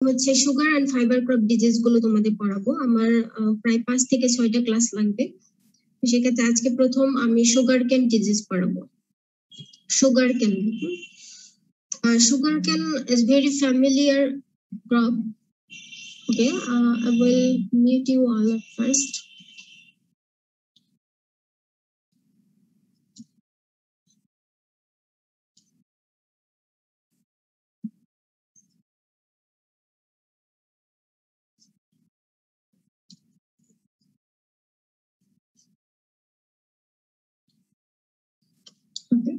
হচ্ছে sugar and fibre crop disease গুলো তোমাদের পড়াবো। আমার প্রায় 5 থেকে 6টা ক্লাস লাগবে। সেক্ষেত্রে আজকে প্রথম আমি সুগার কেন ডিজিজ পড়াবো। সুগার কেন is very familiar crop. Okay, I will mute you all at first. Okay.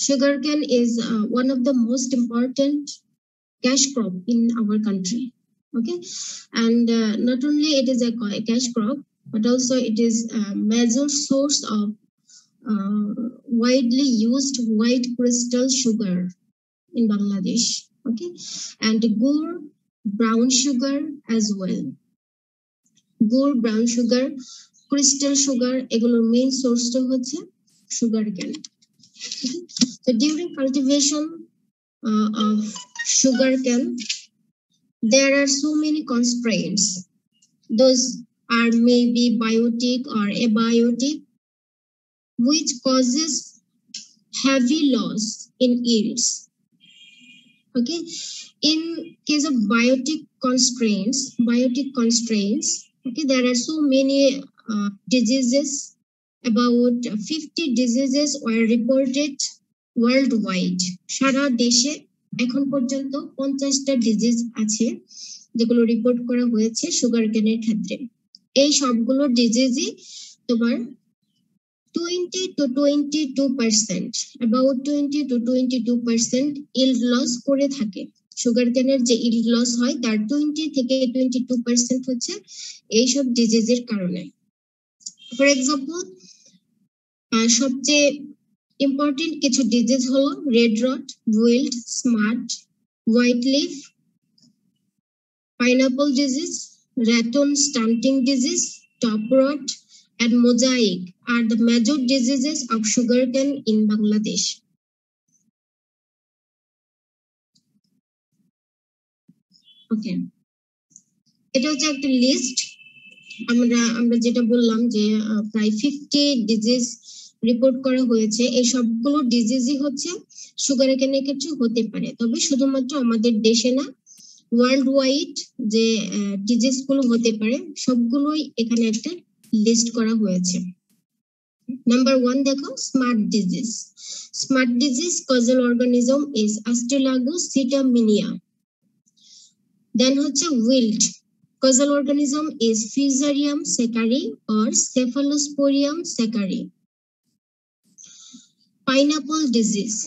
Sugarcane is one of the most important cash crop in our country. Okay, and not only it is a cash crop, but also it is a major source of widely used white crystal sugar in Bangladesh. Okay, and gur, brown sugar as well. Gur, brown sugar, crystal sugar, এগুলোর main source টা হচ্ছে sugarcane. Okay? So during cultivation of sugarcane, there are so many constraints. Those are maybe biotic or abiotic, which causes heavy loss in yields. Okay, in case of biotic constraints, okay, there are so many diseases. About 50 diseases were reported worldwide. সারা দেশে এখন পর্যন্ত 50টা disease আছে যেগুলো report করা হয়েছে সুগারকেনের ক্ষেত্রে। এই সবগুলো ডিজিজই তোমার 20 to 22%, about 20 to 22% yield loss করে থাকে। সুগারকেনের যে yield loss হয় তার 20 থেকে 22% হচ্ছে এইসব ডিজিজের কারণে। ফর এক্সাম্পল, সবচেয়ে ইম্পর্টেন্ট কিছু ডিজিজ হলো red rot, wilt, smut, white leaf, pineapple disease, ratoon stunting disease, top rot, and mosaic are the major diseases of sugarcane in Bangladesh. Okay, এটা হচ্ছে একটা লিস্ট। আমরা যেটা বললাম যে প্রায় 50 ডিজিজ রিপোর্ট করা হয়েছে। এই সবগুলো ডিজিজই হচ্ছে সুগারকেনের ক্ষেত্রে হতে পারে, তবে শুধুমাত্র আমাদের দেশে না, ওয়ার্ল্ড ওয়াইড যে ডিজিজ গুলো হতে পারে সবগুলোই এখানে একটা লিস্ট করা হয়েছে। Number 1 দেখো, smart disease. Smart disease causal organism is Astrelagus sitaminia. Then হচ্ছে wilt, causal organism is Fusarium secari or Cephalosporium secari. Pineapple disease.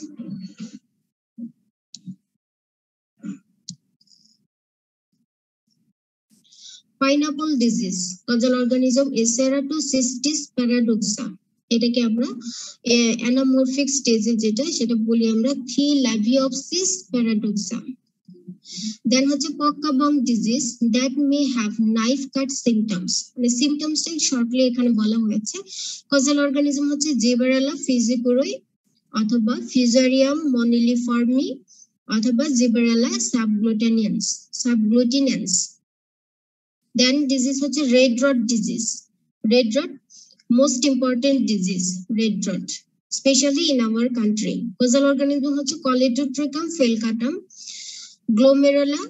Pineapple disease, causal organism is Ceratocystis paradoxa. এটাকে আমরা অ্যানামরফিক স্টেজে যেটা সেটা বলি আমরা Thalassophis paradoxa. দেন হচ্ছে পক্কাবং disease, that may have knife cut symptoms. মানে সিমটমসটাই শর্টলি এখানে বলা হয়েছে। কজাল অর্গানিজম হচ্ছে জেবারেলা ফিজিকুরই অথবা ফিজারিয়াম মনিলিফর্মি অথবা জেবারেলা সাবগ্লুটিনেন্স। দেন ডিজিজ হচ্ছে red rod disease. Red rod most important disease, red rot, especially in our country. Causal organism হচ্ছে Coledotrichum falcatum, Glomerella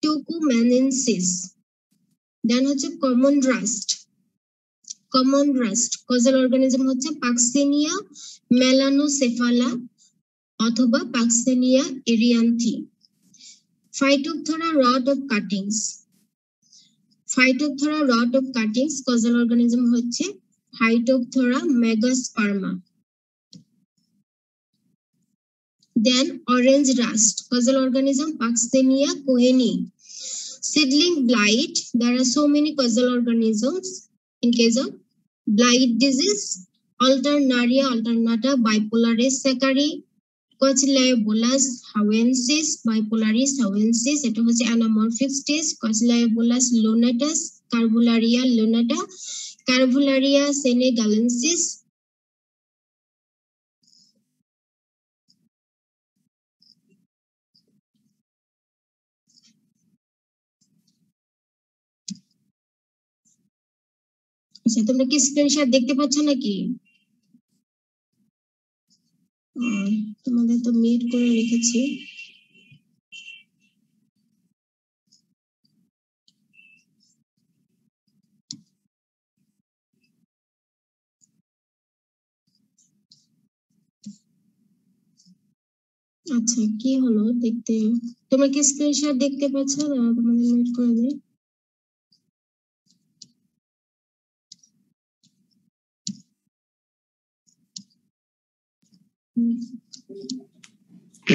tucumanensis. Then হচ্ছে common rust. Causal organism হচ্ছে Paxenia melanocephala অথবা Paxenia erianthi. Phytophthora rot of cuttings. Phytophthora rot of cuttings, causal organism হচ্ছে Phytophthora megasperma. Then orange rust, causal organism Paxenia coheni. Seedling blight, there are so many causal organisms. In case of blight disease, Alternaria alternata bipolaris secari, Cotylobolus hauensis, bipolaris hauensis, এটা হচ্ছে anamorphic stage, Cotylobolus lunatus, Carvularia lunata, Carvularia senegalensis. আচ্ছা তোমরা কি screenshot দেখতে পাচ্ছ নাকি? তোমাদের তো মিট করে রেখেছি। আচ্ছা কি হলো দেখতে, তোমরা কি স্ক্রিনশট দেখতে পাচ্ছ? না তোমাদের মিট করে দেই।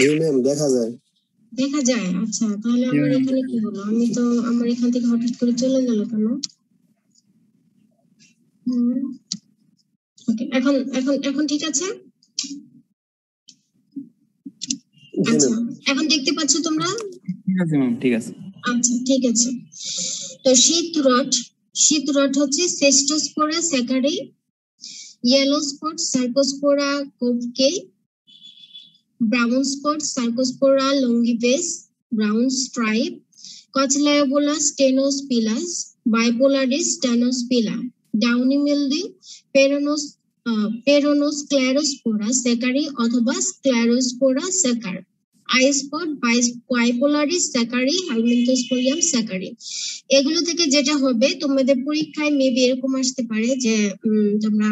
জি ম্যাম দেখা যায়। দেখা যায়? আচ্ছা তাহলে আমার এখানে কি হলো? আমি তো আমার এখান থেকে হঠাৎ করে চলে গেল কেন? ওকে এখন এখন এখন ঠিক আছে? আচ্ছা এখন দেখতে পাচ্ছ তোমরা? ঠিক আছে ম্যাম, ঠিক আছে। আচ্ছা ঠিক আছে। তো শীত রড হচ্ছে সেস্টোস্পোরা স্যাকারি, ইয়েলো স্পট সার্কোস্পোরা কোভকে, ব্রাউন স্পট সার্কোস্পোরা লঙ্গিভেস, ব্রাউন স্ট্রাইপ, কচলায়োবোলা স্টেনোস্পিলাস, বাইপোলারিস স্টেনোস্পিলা, ডাউনি মিলডিউ, পেরোনোস্ক্লেরোস্পোরা স্যাকারি অথবা স্ক্লেরোস্পোরা স্যাকার, আই স্পট বাইপোলারিস স্যাকারি, হাইমেন্টোস্পোরিয়াম স্যাকারি। এগুলো থেকে যেটা হবে তোমাদের পরীক্ষায় মেবি এরকম আসতে পারে যে তোমরা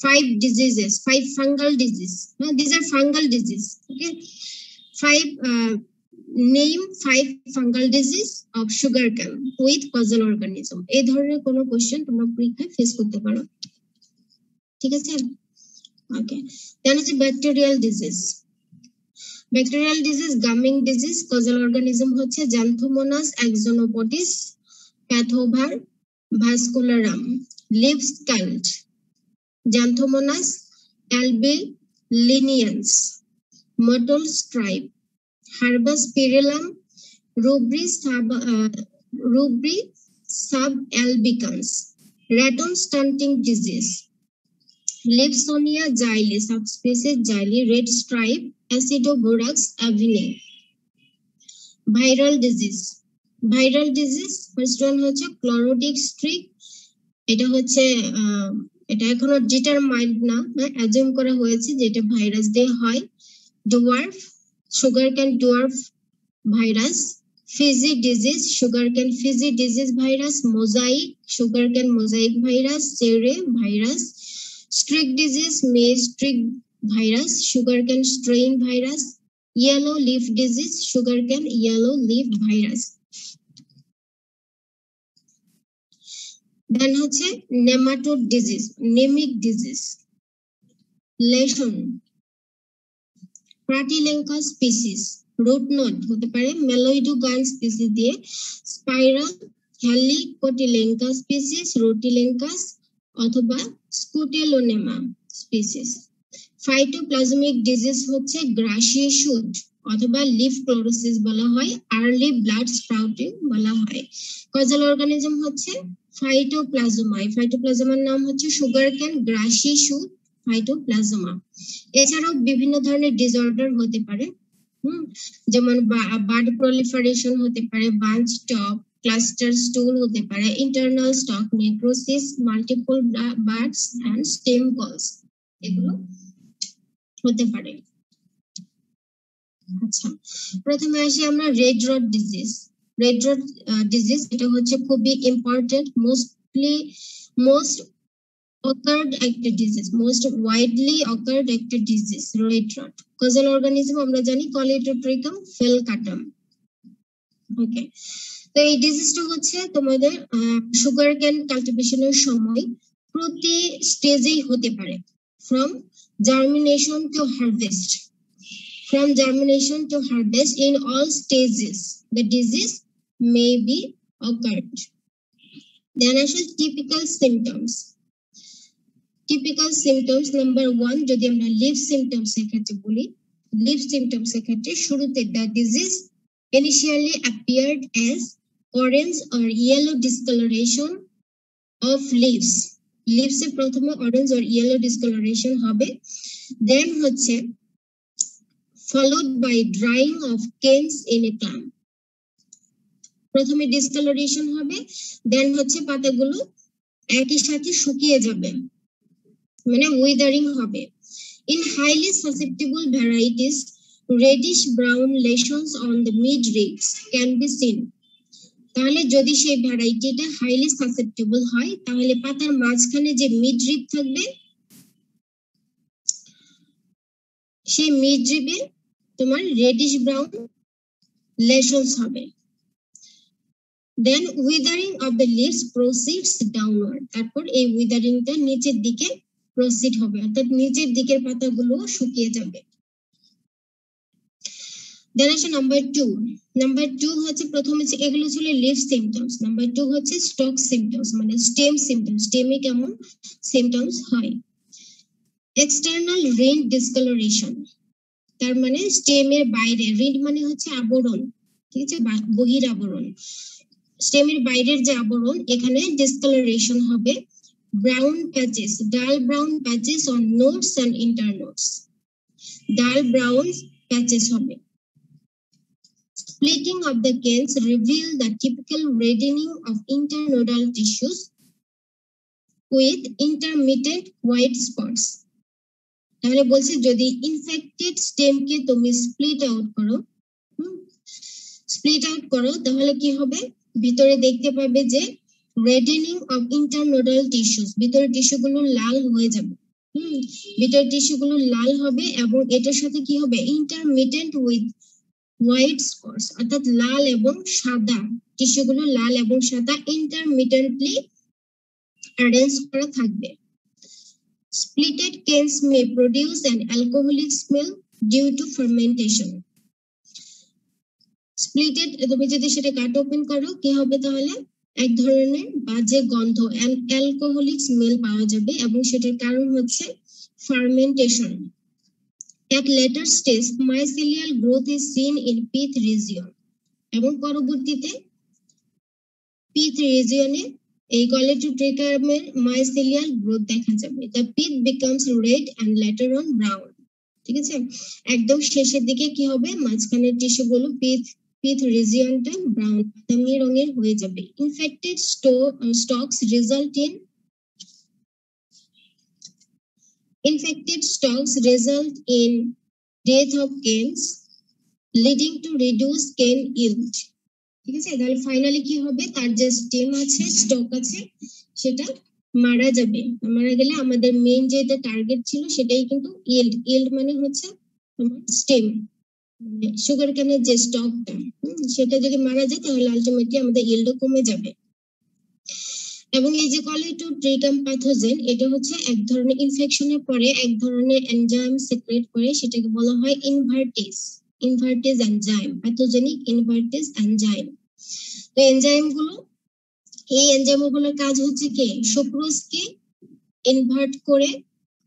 5 diseases, 5 fungal disease. No, these are fungal disease. Okay, 5 name 5 fungal disease of sugarcane with causal organism. এই ধরনের কোনো কোশ্চেন তোমরা পরীক্ষায় ফেস করতে পারো। ঠিক আছে? ওকে, দেন হচ্ছে bacterial disease. Bacterial disease, gumming disease, causal organism হচ্ছে Xanthomonas axonopotis, Pathovar, Vascularum, leaf scald, Xanthomonas albillinians, mottle stripe, Herbaspirillum, Rubri subalbicans, raton stunting disease, Lipsonia xylem, subspecies xylem, red stripe, Acidoborax avinae. Viral disease, first one হচ্ছে chlorotic streak, এটা হচ্ছে এটা এখনো determined না, assume করা হয়েছে যে এটা ভাইরাস দিয়ে হয়। Dwarf, sugarcane dwarf virus, Fiji disease, sugarcane Fiji disease virus, mosaic, sugarcane mosaic virus, চেরে virus, streak disease, maize streak virus, sugarcane strain virus, yellow leaf disease, sugarcane yellow leaf virus. Then হচ্ছে nematode disease, নেমিক disease, lesion, প্রাটিলেঙ্কা species, root node হতে পারে মেলোইডোগান species দিয়ে, spiral হেলিকোটিলেঙ্কা species, রোটিলেঙ্কাস অথবা স্কুটেলোনেমা স্পিসিস। ফাইটোপ্লাজমিক ডিজিজ হচ্ছে গ্রাসি শুট অথবা লিফ ক্লোরোসিস বলা হয়, আর্লি ব্লাড স্প্রাউটিং বলা হয়। কজাল অর্গানিজম হচ্ছে ফাইটোপ্লাজমা, ফাইটোপ্লাজমার নাম হচ্ছে সুগারকেন গ্রাসি শুট ফাইটোপ্লাজমা। এছাড়াও বিভিন্ন ধরনের ডিসঅর্ডার হতে পারে, যেমন বাড প্রলিফারেশন হতে পারে, বাঞ্চ টপ, ক্লাস্টার স্টুল হতে পারে, internal stalk necrosis, multiple buds and stem galls, এগুলো হতে পারে। আচ্ছা প্রথমে আসি আমরা red rot disease. Red rot disease এটা হচ্ছে খুবই ইম্পর্টেন্ট, মোস্ট occurred একটা ডিজিজ, মোস্ট ওয়াইডলি occurred একটা disease red rot. Causal organism আমরা জানি কলিটোট্রিকাম ফেলকাটাম। ওকে, তো এই ডিজিজটা হচ্ছে তোমাদের সুগার ক্যান কাল্টিভেশনের সময় প্রতি স্টেজেই হতে পারে, from germination to harvest, from germination to harvest, in all stages the disease may be occurred. Then are typical symptoms. Typical symptoms number 1 যদি আমরা লিভ সিমটমস এর ক্ষেত্রে বলি, লিভ সিমটমস এর ক্ষেত্রে শুরুতে the disease initially appeared as orange or yellow discoloration of leaves. leaves এ প্রথমে orange or yellow discoloration হবে, then হচ্ছে followed by drying of canes in a clamp. প্রথমে ডিসকালারেশন হবে, দেন হচ্ছে পাতাগুলো একই সাথে শুকিয়ে যাবে, মানে উইদারিং হবে। In highly susceptible varieties, reddish brown lesions on the midribs can be seen. তাহলে যদি সেই ভ্যারাইটিটা হাইলি সাসেপ্টেবল হয়, তাহলে পাতার মাঝখানে যে মিডরিব থাকবে, সেই মিডরিবে তোমার রেডিশ ব্রাউন লেশনস হবে। Then withering of the leaves proceeds downward. তারপর এই উইদারিংটা নিচের দিকে প্রসিড হবে, অর্থাৎ নিচের দিকের পাতাগুলো শুকিয়ে যাবে। Then আসে নাম্বার 2। নাম্বার 2 হচ্ছে, প্রথম হচ্ছে এগুলো ছিল লিফ সিম্পটমস, নাম্বার 2 হচ্ছে স্টক সিম্পটমস, মানে স্টেম সিম্পটমস। স্টেমে কেমন সিম্পটমস হয়? এক্সটার্নাল রিন্ড ডিসকালারেশন, তার মানে স্টেমের বাইরে, রিন্ড মানে হচ্ছে আবরণ, ঠিক আছে, বহির আবরণ। স্টেমের বাইরের যে আবরণ, এখানে ডিসকালারেশন হবে। Brown patches, dull brown patches on nodes and internodes, dull brown patches হবে। Splitting of the canes reveal the typical reddening of internodal tissues with intermittent white spots. তাহলে বলছে যদি ইনফেক্টেড স্টেমকে তুমি স্প্লিট আউট করো, তাহলে কি হবে? ভিতরে দেখতে পাবে যে রেডেনিং অফ ইন্টারনোডাল টিস্যুস, ভিতরের টিস্যুগুলো লাল হয়ে যাবে। ভিতরের টিস্যুগুলো লাল হবে, এবং এটার সাথে কি হবে? ইন্টারমিটেন্ট উইথ হোয়াইট স্পটস, অর্থাৎ লাল এবং সাদা, টিস্যুগুলো লাল এবং সাদা ইন্টারমিটেন্টলি অ্যারেঞ্জ করা থাকবে। Splitted canes may produce an alcoholic smell due to fermentation. Splitted, তুমি যদি সেটা কাট ওপেন করো, কি হবে? তাহলে এক ধরনের বাজে গন্ধ, অ্যালকোহলিক স্মেল পাওয়া যাবে, এবং সেটার কারণ হচ্ছে fermentation. At later stage, mycelial growth is seen in pith region, এবং পরবর্তীতে pith regione এই কলেটোট্রিকামের মাইসেলিয়াল গ্রোথ দেখা যাবে। The pith becomes red and later on brown, ঠিক আছে। একদম শেষের দিকে কি হবে? মাঝখানের টিস্যুগুলো pith regionটা ব্রাউন বাদামি রঙের হয়ে যাবে। Infected stalks result in death of canes, leading to reduced cane yield, ঠিক আছে। তাহলে ফাইনালি কি হবে? তার যে স্টেম আছে, স্টক আছে, সেটা মারা যাবে। মারা গেলে আমাদের মেইন যেটা টার্গেট ছিল সেটাই কিন্তু ইল্ড। ইল্ড মানে হচ্ছে তোমার স্টেম, মানে সুগার কেনের যে স্টকটা, সেটা যদি মারা যায় তাহলে আলটিমেটলি আমাদের ইল্ডও কমে যাবে। এবং এই যে কলেটোট্রিকাম প্যাথোজেন, এটা হচ্ছে এক ধরনের ইনফেকশনের পরে এক ধরনের এনজাইম সিক্রেট করে, সেটাকে বলা হয় invertase enzyme, pathogenic invertase enzyme. তো এনজাইমগুলো, এই এনজাইমগুলোর কাজ হচ্ছে কি? সুক্রোজকে ইনভার্ট করে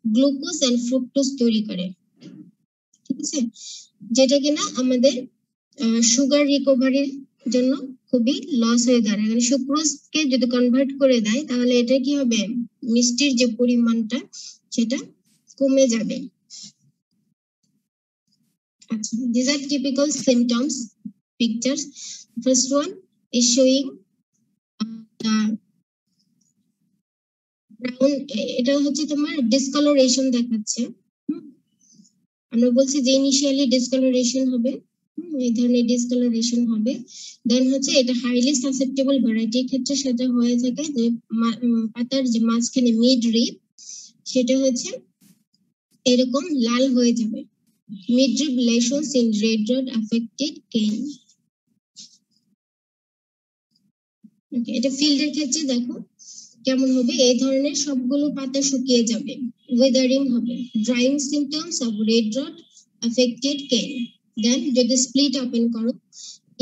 গ্লুকোজ এন্ড ফ্রুক্টোজ তৈরি করে, ঠিক আছে, যেটা কিনা আমাদের সুগার রিকভারির জন্য খুবই লস হয়ে দাঁড়ায়। মানে সুক্রোজকে যদি কনভার্ট করে দেয়, তাহলে এটা কি হবে? মিষ্টির যে পরিমাণটা, সেটা কমে যাবে। আচ্ছা, these are typical symptoms pictures. First one is showing brown, এটা হচ্ছে তোমার ডিসকালারেশন দেখাচ্ছে। আমরা বলছি যে ইনিশিয়ালি ডিসকালারেশন হবে, এই ধরনের ডিসকালারেশন হবে। দেন হচ্ছে এটা হাইলি সাসেপ্টেবল ভ্যারাইটির ক্ষেত্রে সেটা হয়ে থাকে যে পাতার যে মাঝখানে মিড রিব, সেটা হচ্ছে এরকম লাল হয়ে যাবে। Midrib lesions in red rod affected cane. Okay, এটা ফিল্ডের ক্ষেত্রে দেখো কেমন হবে? এই ধরনের সবগুলো পাতা শুকিয়ে যাবে, উইদারিং হবে। Drying symptoms of red rot affected cane. দেন যদি স্প্লিট ওপেন করো,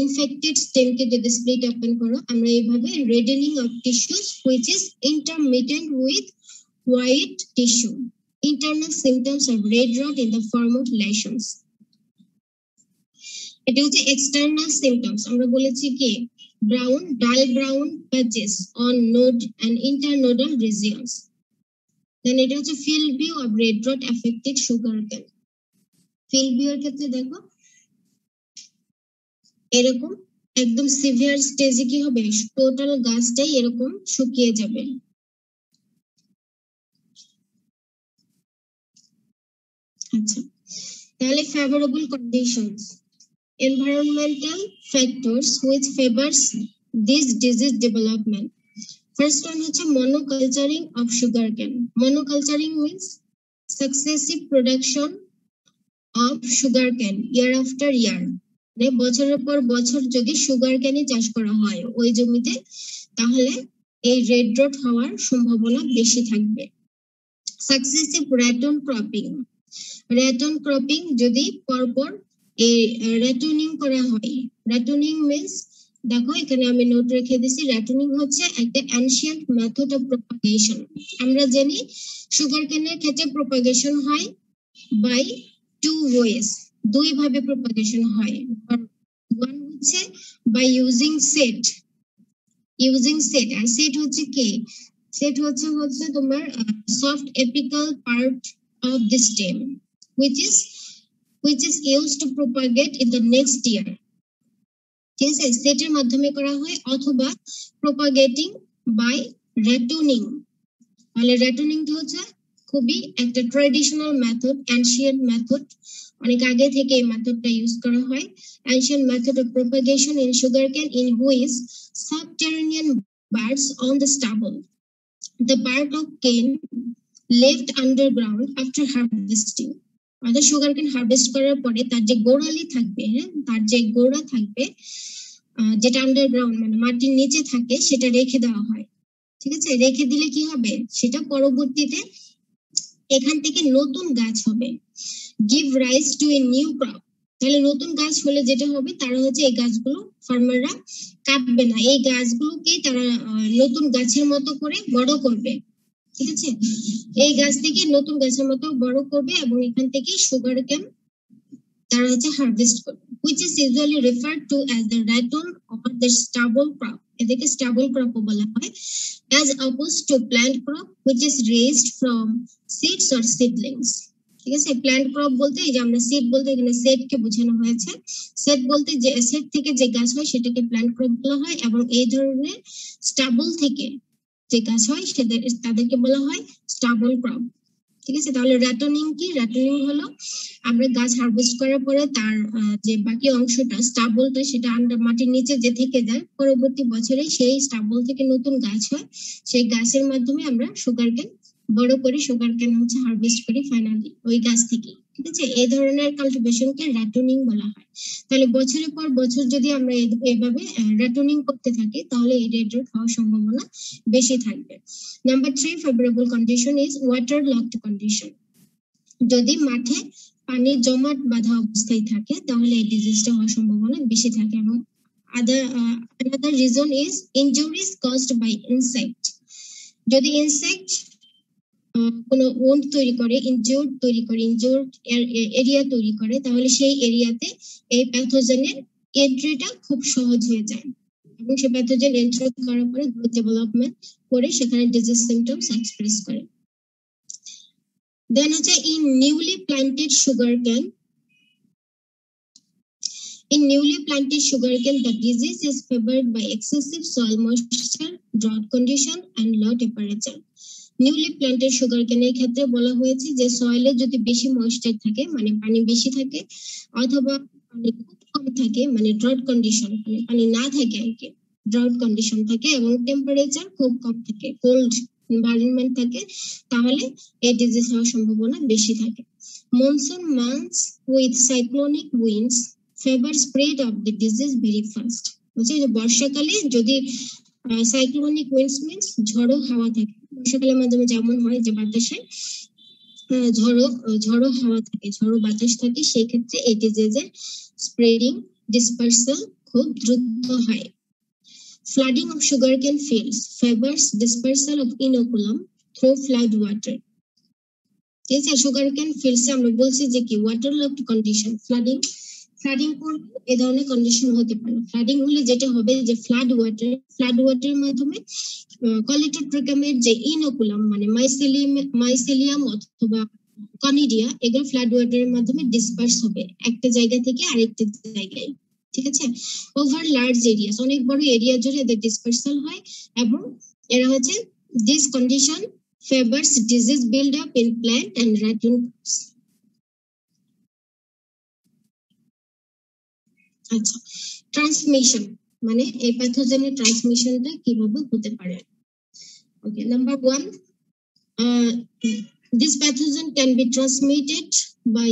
ইনফেক্টেড স্টেমকে যদি স্প্লিট ওপেন করো, আমরা এইভাবে reddening of tissues which is intermittent with white tissue. Internal symptoms of red rot in the form of lesions. এটা হচ্ছে এক্সটার্নাল সিম্পটমস। আমরা বলেছি কি? Brown, dull brown patches on node and internodal regions. Then এটা হচ্ছে field view of red rot affected sugar cane. Field view এর ক্ষেত্রে দেখো এরকম একদম সিভিয়ার স্টেজে কি হবে? টোটাল গাছটাই এরকম শুকিয়ে যাবে। আচ্ছা, তাহলে favorable conditions, environmental factors which favors this disease development. First one হচ্ছে monoculturing of sugarcane. Monoculturing means successive production of sugarcane year after year. মানে বছরের পর বছর যদি সুগারকেন চাষ করা হয় ওই জমিতে, তাহলে এই রেড রট হওয়ার সম্ভাবনা বেশি থাকবে। সাকসেসিভ র্যাটন ক্রপিং, র্যাটন ক্রপিং যদি পরপর এই র্যাটনিং করা হয়। র্যাটনিং মিন্স, দেখো এখানে আমি নোট রেখে দিছি, র্যাটনিং হচ্ছে একটা অ্যানশিয়েন্ট মেথড অফ প্রপাগেশন। আমরা জানি সুগারকেনের ক্ষেত্রে প্রপাগেশন হয় বাই টু ওয়েজ, দুই ভাবে প্রপাগেশন হয়। ওয়ান হচ্ছে বাই ইউজিং সেট, আর সেট হচ্ছে কি, সেট হচ্ছে তোমার soft apical part of the stem which is used to propagate in the next year. ঠিক আছে, সেটের মাধ্যমে করা হয়, অথবা প্রপাগেটিং বাই র্যাটনিং। তাহলে র্যাটনিংটা হচ্ছে খুবই একটা ট্র্যাডিশনাল মেথড, অ্যানশিয়েন্ট মেথড, অনেক আগে থেকে এই মেথডটা ইউজ করা হয়। Ancient method of propagation in sugarcane in which subterranean buds on the stubble, the bark of cane left underground after harvesting. অর্থাৎ সুগারকেন হারভেস্ট করার পরে তার যে গোড়ালি থাকবে, হ্যাঁ, তার যে গোড়া থাকবে যেটা আন্ডারগ্রাউন্ড মানে মাটির নিচে থাকে, সেটা রেখে দেওয়া হয়। ঠিক আছে, রেখে দিলে কি হবে, সেটা পরবর্তীতে এখান থেকে নতুন গাছ হবে। Give rise to a new crop, তাহলে নতুন গাছ হলে যেটা হবে, তারা হচ্ছে এই গাছগুলো ফার্মাররা কাটবে না, এই গাছগুলোকেই তারা নতুন গাছের মতো করে বড় করবে। ঠিক আছে, এই গাছ থেকে নতুন গাছের মতো বড় করবে এবং এখান থেকে সুগারকেন তারা হচ্ছে হারভেস্ট করবে। which is usually referred to as the rattan or the stubble crop, এদেরকে স্টাবল ক্রপ বলা হয়, as opposed to plant crop which is raised from seeds or seedlings. ঠিক আছে, প্ল্যান্ট ক্রপ বলতে এই যে আমরা সিড বলতে এখানে সেট কে বোঝানো হয়েছে। সেট বলতে যে সেট থেকে যে গাছ হয় সেটাকে প্ল্যান্ট ক্রপ বলা হয়, এবং এই ধরনের স্টাবল থেকে যে গাছ হয় তাদেরকে বলা হয় স্টাবল ক্রপ। ঠিক আছে, তাহলে র্যাটনিং কি, র্যাটনিং হলো আমরা গাছ হারভেস্ট করার পরে তার যে বাকি অংশটা স্টাবলটা সেটা আন্ডার মাটির নিচে যে থেকে যায়, পরবর্তী বছরে সেই স্টাবল থেকে নতুন গাছ হয়, সেই গাছের মাধ্যমে আমরা সুগারকেন বড় করে সুগারকেন হচ্ছে হারভেস্ট করি ফাইনালি ওই গাছ থেকে। ঠিক আছে, এই ধরনের কাল্টিভেশনকে র্যাটনিং বলা হয়। তাহলে বছরের পর বছর যদি আমরা এইভাবে র্যাটনিং করতে থাকি, তাহলে এই রেড রট হওয়ার সম্ভাবনা বেশি থাকবে। Number 3 favourable condition is water locked condition. যদি মাঠে পানি জমাট বাঁধা অবস্থায় থাকে, তাহলে এই ডিজিজটা হওয়ার সম্ভাবনা বেশি থাকে। এবং another reason is injuries caused by insect. যদি ইনসেক্ট কোনো ওন্ড তৈরি করে, ইনজুর্ড এরিয়া তৈরি করে, তাহলে সেই এরিয়াতে এই প্যাথোজেনের এন্ট্রিটা খুব সহজ হয়ে যায়, এবং সেই প্যাথোজেন এন্ট্রি করার পরে গ্রোথ ডেভেলপমেন্ট করে সেখানে ডিজিজ সিমটমস এক্সপ্রেস করে। দেন হচ্ছে in newly planted sugarcane, in newly planted sugarcane the disease is favored by excessive soil moisture, drought condition and low temperature. Newly planted সুগারকেনের ক্ষেত্রে বলা হয়েছে যে সয়েলে যদি বেশি ময়েশ্চার থাকে মানে পানি বেশি থাকে, অথবা পানি খুব কম থাকে মানে ড্রাউট কন্ডিশন, মানে পানি না থাকে আর কি, ড্রাউট কন্ডিশন থাকে, এবং টেম্পারেচার খুব কম থাকে, কোল্ড এনভায়রনমেন্ট থাকে, তাহলে এই ডিজিজ হওয়ার সম্ভাবনা বেশি থাকে। Monsoon months with cyclonic winds favor spread of the disease very fast. বলছে যে বর্ষাকালে যদি সাইক্লোনিক উইন্ডস মিন্স ঝড়ো হাওয়া থাকে, বর্ষাকালের মাধ্যমে যেমন হয় যে বাতাসে ঝড়ো হাওয়া থাকে, ঝড়ো বাতাস থাকে, সেই ক্ষেত্রে এই ডিজিজের স্প্রেডিং ডিসপার্সাল খুব দ্রুত হয়। Flooding of sugarcane fields favours dispersal of inoculum through flood water. ঠিক আছে, সুগারকেন ফিল্ডসে আমরা বলছি যে কি ওয়াটার লকড কন্ডিশন, ফ্লাডিং করলে এই ধরনের কন্ডিশন হতে পারে। ফ্লাডিং হলে যেটা হবে যে ফ্লাড ওয়াটারের মাধ্যমে কলেটোট্রিকামের যে ইনোকুলাম মানে মাইসেলিয়াম অথবা কনিডিয়া, এগুলো ফ্লাড ওয়াটারের মাধ্যমে ডিসপার্স হবে একটা জায়গা থেকে আরেকটা জায়গায়। ঠিক আছে, ওভার লার্জ এরিয়াস, অনেক বড় এরিয়া জুড়ে এদের ডিসপার্সাল হয়, এবং এরা হচ্ছে this condition favours disease build up in plant and ratoon crops. আচ্ছা, ট্রান্সমিশন মানে এই প্যাথোজেনের ট্রান্সমিশনটা কিভাবে হতে পারে। Okay, number 1, this pathogen can be transmitted by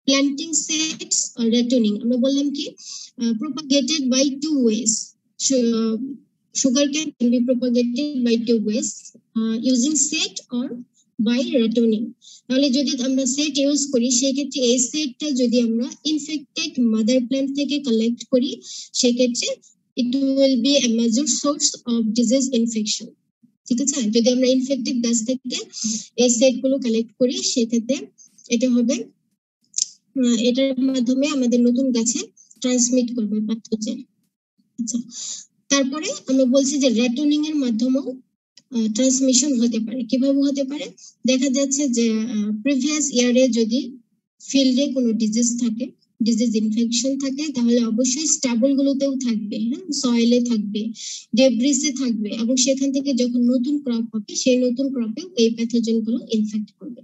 planting seeds or rattoning. আমরা বললাম কি propagated by two ways. Sugarcane can be propagated by two ways, using seed or by rattoning. তাহলে যদি আমরা সেট ইউজ করি সেই ক্ষেত্রে এই সেটটা যদি আমরা ইনফেক্টেড মাদার প্ল্যান্ট থেকে কালেক্ট করি সেই ক্ষেত্রে it will be a major source of disease infection. ঠিক আছে, যদি আমরা ইনফেক্টেড গাছ থেকে এই সেট গুলো কালেক্ট করি সেক্ষেত্রে এটা হবে এটার মাধ্যমে আমাদের নতুন গাছে ট্রান্সমিট করবে প্যাথোজেন। আচ্ছা, তারপরে আমরা বলছি যে র্যাটনিং এর মাধ্যমেও ট্রান্সমিশন হতে পারে। কিভাবে হতে পারে, দেখা যাচ্ছে যে প্রিভিয়াস ইয়ারে যদি ফিল্ডে কোনো ডিজিজ থাকে, ডিজিজ ইনফেকশন থাকে, তাহলে অবশ্যই স্টাবল গুলোতেও থাকবে, হ্যাঁ, সয়েলে থাকবে, ডেব্রিসে থাকবে, এবং সেখান থেকে যখন নতুন ক্রপ হবে সেই নতুন ক্রপেও এই প্যাথোজেন গুলো ইনফেক্ট করবে।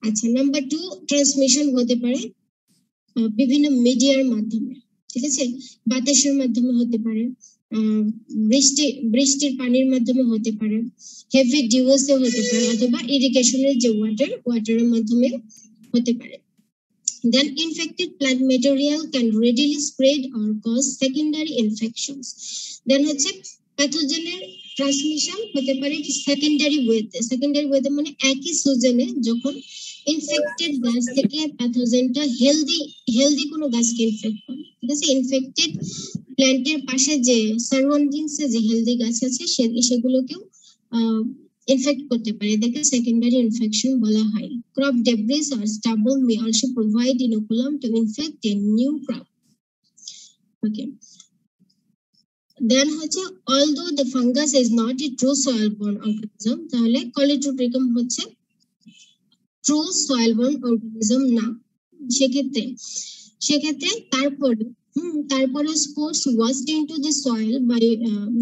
আচ্ছা, নাম্বার 2, ট্রান্সমিশন হতে পারে বিভিন্ন মিডিয়ার মাধ্যমে। ঠিক আছে, বাতাসের মাধ্যমে হতে পারে, বৃষ্টির পানির মাধ্যমে হতে পারে, হেভি ডিউসে হতে পারে, অথবা ইরিগেশনের যে ওয়াটারের মাধ্যমে হতে পারে। Then infected plant material can readily spread or cause secondary infections. Then হচ্ছে প্যাথোজেনের ট্রান্সমিশন হতে পারে কি সেকেন্ডারি ওয়েতে। সেকেন্ডারি ওয়েতে মানে একই সিজনে যখন ইনফেক্টেড গাছ থেকে প্যাথোজেনটা হেলদি কোনো গাছকে ইনফেক্ট করে। ঠিক আছে, ইনফেক্টেড প্ল্যান্টের পাশে যে সারাউন্ডিংসে যে হেলদি গাছ আছে সেগুলোকেও ইনফেক্ট করতে পারে, এটাকে সেকেন্ডারি ইনফেকশন বলা হয়। Crop debris or stubble may also provide inoculum to infect a new crop. Okay. Then হচ্ছে although the fungus is not a true soil-borne organism, তাহলে Coleotrichum হচ্ছে true soil-borne organism না। সেক্ষেত্রে তারপরে spores washed into the soil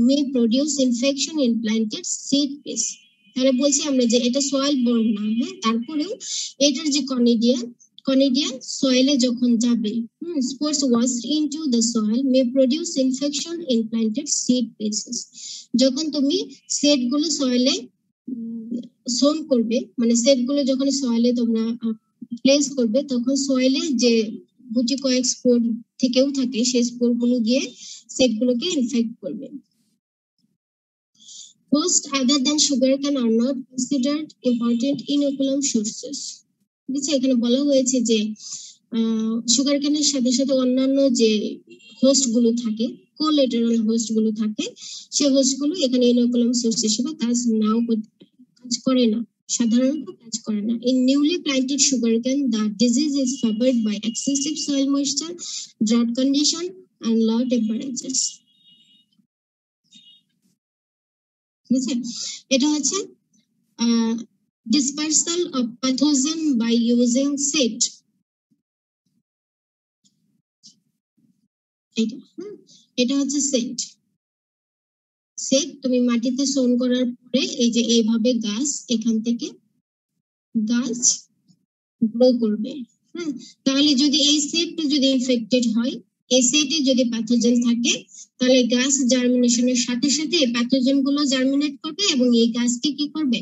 may produce infection in planted seed piece. তাহলে বলছি আমরা যে এটা সয়েল বর্ন না, হ্যাঁ, তারপরেও এটার যে কনিডিয়া সয়েলে যখন যাবে, spores washed into the soil may produce infection in planted seed pieces. যখন তুমি সেড গুলো সয়েলে সোন করবে, মানে সেড গুলো যখন সয়েলে তোমরা প্লেস করবে, তখন সয়েলে যে গুটি কয়েক স্পোর থেকেও থাকে সেই স্পোর গুলো গিয়ে সেড গুলোকে ইনফেক্ট করবে। Hosts other than sugarcane are not considered important inoculum sources. ঠিক আছে, এখানে বলা হয়েছে যে সুগারকেনের সাথে সাথে অন্যান্য যে হোস্ট গুলো থাকে, কোলেটারাল হোস্ট গুলো থাকে, সেই হোস্ট গুলো এখানে ইনোকুলাম সোর্স হিসেবে কাজ করে না, সাধারণত কাজ করে না। In newly planted sugarcane, the disease is suffered by excessive soil moisture, drought condition, and low temperatures. ঠিক আছে, এটা হচ্ছে dispersal of pathogen by using seed. এটা হচ্ছে সেট। তুমি মাটিতে সোন করার পরে এই যে এইভাবে গাছ এখান থেকে গাছ গ্রো করবে। তাহলে যদি এই সেটটা যদি ইনফেক্টেড হয়, এই সেটে যদি প্যাথোজেন থাকে, তাহলে গাছ জার্মিনেশনের সাথে সাথে এই প্যাথোজেন গুলো জার্মিনেট করবে এবং এই গাছকে কি করবে,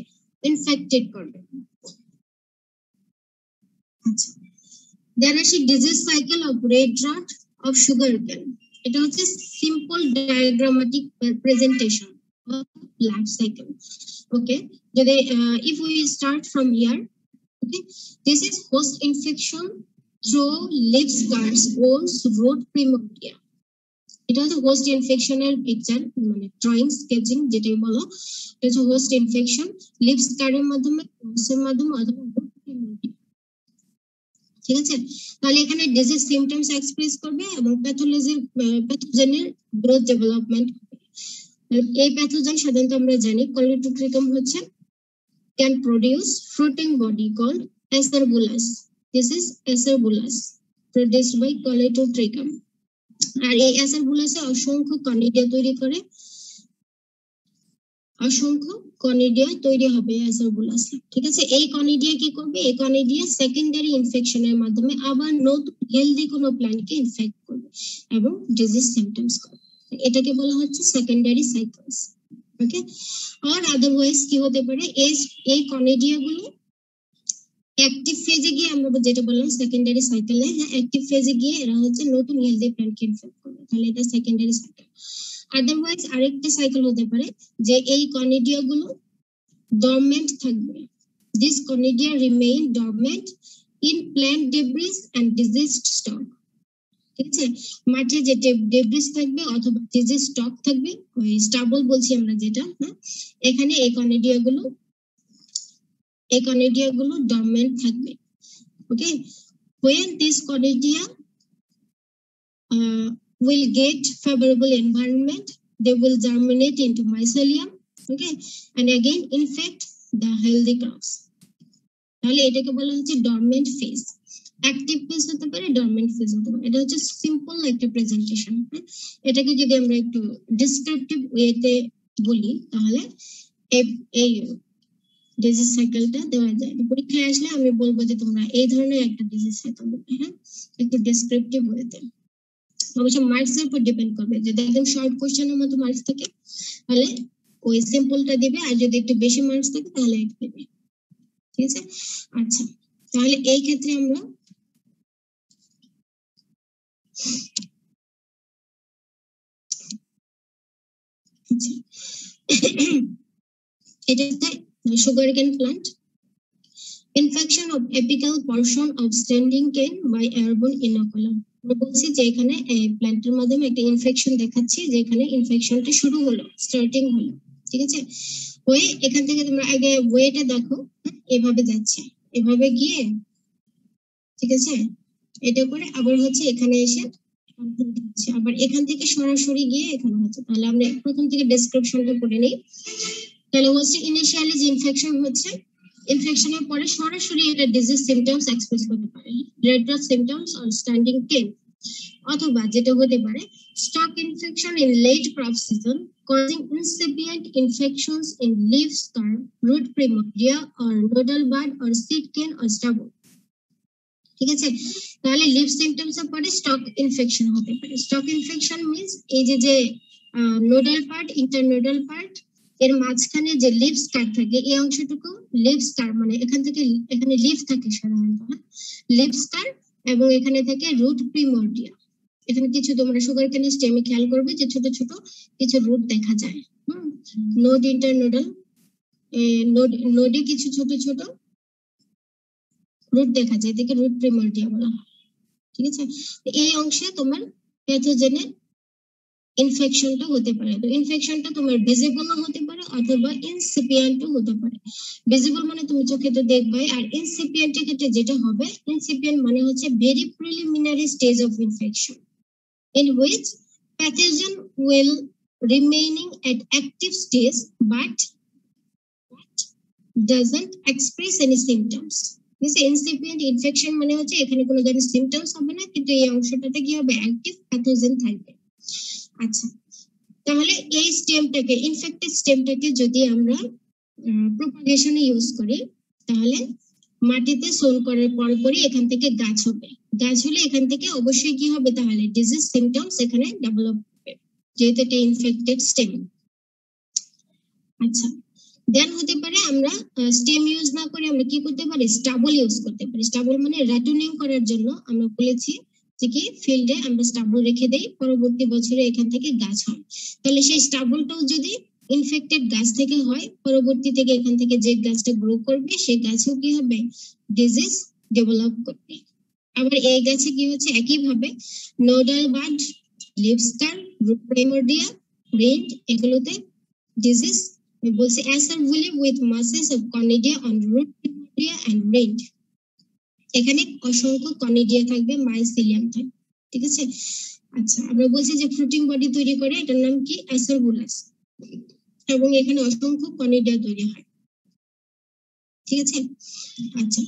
ইনফেক্টেড করবে। আচ্ছা, there is a disease cycle of red rot of sugarcane. এটা হচ্ছে simple diagrammatic presentation of life cycle. Okay, যদি if we start from here, okay, this is host infection through leaf scars, wounds, root primordia. এটা হচ্ছে host ইনফেকশনের picture, মানে drawing sketching যেটাই বলো, এটা হচ্ছে হোস্ট ইনফেকশন লিভ স্কারের মাধ্যমে, কোর্সের মাধ্যমে অথবা রুট প্রিমোর্ডিয়া। ঠিক আছে, তাহলে এখানে ডিজিজ সিমটমস এক্সপ্রেস করবে এবং প্যাথোজেনের গ্রোথ ডেভেলপমেন্ট হবে। এই প্যাথোজেন সাধারণত আমরা জানি Coleotrichum হচ্ছে can produce fruiting body called Acerbulas. This is Acerbulas produced by Coleotrichum. আর এই Acerbulas অসংখ্য কনিডিয়া তৈরি করে অসংখ্য কনিডিয়া তৈরি হবে অ্যাজারবুলাসে। ঠিক আছে, এই কনিডিয়া কি করবে? এই কনিডিয়া সেকেন্ডারি ইনফেকশনের মাধ্যমে আবার নতুন হেলদি কোনো প্ল্যান্টকে ইনফেক্ট করবে এবং ডিজিজ সিমটমস করবে। এটাকে বলা হচ্ছে সেকেন্ডারি সাইকেলস। ওকে, আর আদারওয়াইজ কি হতে পারে? এই কনিডিয়া গুলো অ্যাক্টিভ ফেজে গিয়ে, আমরা যেটা বললাম সেকেন্ডারি সাইকেলে, হ্যাঁ অ্যাক্টিভ ফেজে গিয়ে এরা হচ্ছে নতুন হেলদি প্ল্যান্টকে ইনফেক্ট করবে, তাহলে এটা সেকেন্ডারি সাইকেল। আদারওয়াইজ আরেকটা সাইকেল হতে পারে যে এই কনিডিয়া গুলো ডরমেন্ট থাকবে। This conidia remain dormant in plant debris and diseased stalk. ঠিক আছে, মাঠে যে ডেব্রিস থাকবে অথবা ডিজিজ স্টক থাকবে, ওই স্টাবল বলছি আমরা যেটা, হ্যাঁ এখানে এই কনিডিয়া গুলো ডরমেন্ট থাকবে। ওকে, when this conidia will get favorable environment, they will germinate into mycelium, okay, and again infect the healthy crops. তাহলে এটাকে বলা হচ্ছে ডরমেন্ট ফেজ। অ্যাক্টিভ ফেজ হতে পারে, ডরমেন্ট ফেজ হতে পারে। এটা হচ্ছে সিম্পল একটা প্রেজেন্টেশন। এটাকে যদি আমরা একটু ডেসক্রিপটিভ ওয়েতে বলি তাহলে এই ডিজিজ সাইকেলটা দেওয়া যায়। পরীক্ষায় আসলে আমি বলবো যে তোমরা এই ধরনের একটা ডিজিজ সাইকেল দেবে, হ্যাঁ একটু ডেসক্রিপটিভ ওয়েতে। অবশ্য মার্কস এর উপর ডিপেন্ড করবে, যদি একদম শর্ট কোশ্চেনের মতো মার্কস থাকে তাহলে ওই সিম্পলটা দিবে, আর যদি একটু বেশি মার্কস থাকে তাহলে এটা দিবে। ঠিক আছে, আচ্ছা তাহলে এই ক্ষেত্রে আমরা এটা sugar cane plant, infection of apical portion of standing cane by airborne inoculum। বলছি যে এখানে প্ল্যান্টের মাধ্যমে একটা ইনফেকশন দেখাচ্ছি, যে এখানে ইনফেকশনটা শুরু হলো, স্টার্টিং হলো। ঠিক আছে, ওয়ে এখান থেকে তোমরা আগে ওয়েটা দেখো, এভাবে যাচ্ছে, এভাবে গিয়ে, ঠিক আছে এটা করে আবার হচ্ছে এখানে এসে আবার এখান থেকে সরাসরি গিয়ে এখানে হচ্ছে। তাহলে আমরা প্রথম থেকে ডেসক্রিপশনটা করে নিই। তাহলে হচ্ছে ইনিশিয়ালি যে ইনফেকশন হচ্ছে, ইনফেকশনের পরে সরাসরি এটা ডিজিজ সিমটমস এক্সপ্রেস করতে পারে, red rot symptoms on standing cane, অথবা যেটা হতে পারে stalk infection in late crop season causing incipient infections in leaf scarf, root primordia or nodal bud or seed cane or stubble। ঠিক আছে, তাহলে leaf symptoms এর পরে স্টক ইনফেকশন হতে পারে। স্টক ইনফেকশন মিন্স এই যে নোডাল পার্ট, ইন্টারনোডাল পার্ট এর মাঝখানে যে লিভ স্কার থাকে, এই অংশটুকু লিভ স্কার, মানে এখান থেকে এখানে লিভ থাকে সাধারণত, লিভ স্কার, এবং এখানে থাকে রুট প্রিমোর্ডিয়া। এখানে কিছু তোমরা সুগার কেনের স্টেমে খেয়াল করবে যে ছোট ছোট কিছু রুট দেখা যায়। নোড ইন্টারনোডাল নোডে কিছু ছোট ছোট রুট দেখা যায়, এটাকে রুট প্রিমোর্ডিয়া বলা হয়। ঠিক আছে, এই অংশে তোমার প্যাথোজেনের ইনফেকশনটা হতে পারে। তো ইনফেকশনটা তোমার ভিজিবলও হতে পারে অথবা ইনসিপিয়েন্টও হতে পারে। ভিজিবল মানে তুমি চোখে তো দেখবে, আর ইনসিপিয়েন্টের ক্ষেত্রে যেটা হবে, ইনসিপিয়েন্ট মানে হচ্ছে very preliminary stage of infection in which pathogen will remaining at active stage but doesn't express any symptoms। Incipient infection মানে হচ্ছে এখানে কোনো ধরনের সিমটমস হবে না, কিন্তু এই অংশটাতে কি হবে, অ্যাক্টিভ প্যাথোজেন থাকবে। আচ্ছা, তাহলে এই স্টেমটাকে, ইনফেক্টেড স্টেমটাকে যদি আমরা প্রোপাগেশনে ইউজ করি, তাহলে মাটিতে সোল করার পরপরই এখান থেকে গাছ হবে। গাছ হলে এখান থেকে অবশ্যই কি হবে, তাহলে ডিজিজ সিমটমস এখানে ডেভেলপ হবে, যেহেতু এটা ইনফেক্টেড স্টেম। আচ্ছা, দেন হতে পারে আমরা স্টেম ইউজ না করে আমরা কি করতে পারি, স্টাবল ইউজ করতে পারি। স্টাবল মানে র্যাটুনিং করার জন্য আমরা বলেছি যে কি ফিল্ডে আমরা স্টাবল রেখে দেই, পরবর্তী বছরে এখান থেকে গাছ হয়। তাহলে সেই স্টাবলটাও যদি ইনফেক্টেড গাছ থেকে হয়, পরবর্তী থেকে এখান থেকে যে গাছটা গ্রো করবে সেই গাছেও কি হবে, ডিজিজ ডেভেলপ করবে। আবার এই গাছে কি হচ্ছে, একইভাবে nodal bud, leaf scar, root primordia, rind, এগুলোতে ডিজিজ বলছে অ্যাসারভুলি with masses of conidia on root primordia and rind. এখানে অসংখ্য কনিডিয়া থাকবে, মাইসিলিয়াম থাকবে। ঠিক আছে, আচ্ছা আমরা বলছি যে ফ্রুটিং বডি তৈরি করে, এটার নাম কি, অ্যাসারবুলাস, এবং এখানে অসংখ্য কনিডিয়া তৈরি হয়। ঠিক আছে, আচ্ছা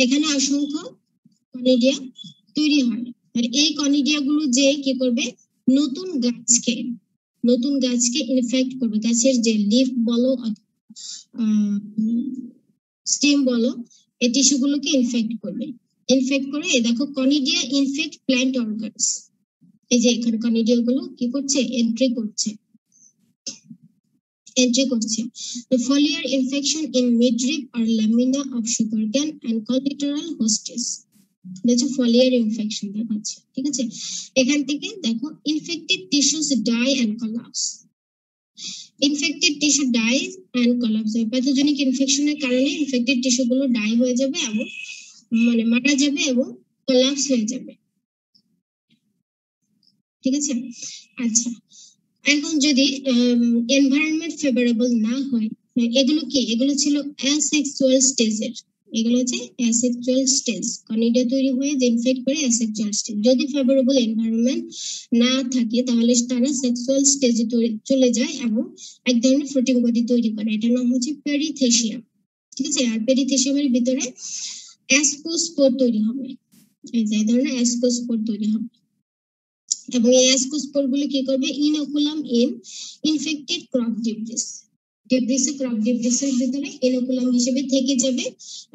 এখানে অসংখ্য কনিডিয়া তৈরি হয়, আর এই কনিডিয়া গুলো যে কি করবে, নতুন গাছকে নতুন গাছকে ইনফেক্ট করবে, গাছের যে লিফ বলো স্টেম বলো এই টিস্যুগুলোকে ইনফেক্ট করবে। ইনফেক্ট করে দেখো কনিডিয়া ইনফেক্ট প্ল্যান্ট অর্গানস, এই যে এখানে কনিডিয়া গুলো কি করছে, এন্ট্রি করছে। The foliar infection in midrib or lamina of sugarcane and collateral hostis, দেখো ফলিয়ার ইনফেকশন দেখাচ্ছে, ঠিক আছে। এখান থেকে দেখো infected tissues die and collapse, infected tissue die and collapse, pathogenic ইনফেকশনের কারণে ইনফেক্টেড টিস্যু গুলো ডাই হয়ে যাবে এবং মানে মারা যাবে এবং কোলাপস হয়ে যাবে, ঠিক আছে। আচ্ছা, এখন যদি এনভায়রনমেন্ট ফেভারেবল না হয়, এগুলো কি, এগুলো ছিল অ্যাসেক্সুয়াল স্টেজের, এগুলো হচ্ছে অ্যাসেক্সুয়াল স্টেজ, কনিডিয়া তৈরি হয়ে যে ইনফেক্ট করে অ্যাসেক্সুয়াল স্টেজ। যদি ফেভারেবল এনভায়রনমেন্ট না থাকে তাহলে তারা সেক্সুয়াল স্টেজে চলে যায় এবং এক ধরনের ফ্লোটিং বডি তৈরি করে, এটার নাম হচ্ছে পেরিথেশিয়াম, ঠিক আছে। আর পেরিথেশিয়ামের ভিতরে অ্যাসকোস্পোর তৈরি হবে, এই যে এই ধরনের অ্যাসকোস্পোর তৈরি হবে এবং এই অ্যাসকোস্পোর গুলো কি করবে, inoculum in infected crop debris, crop ডিব্রিসের ভিতরে ইনোকুলাম হিসেবে থেকে যাবে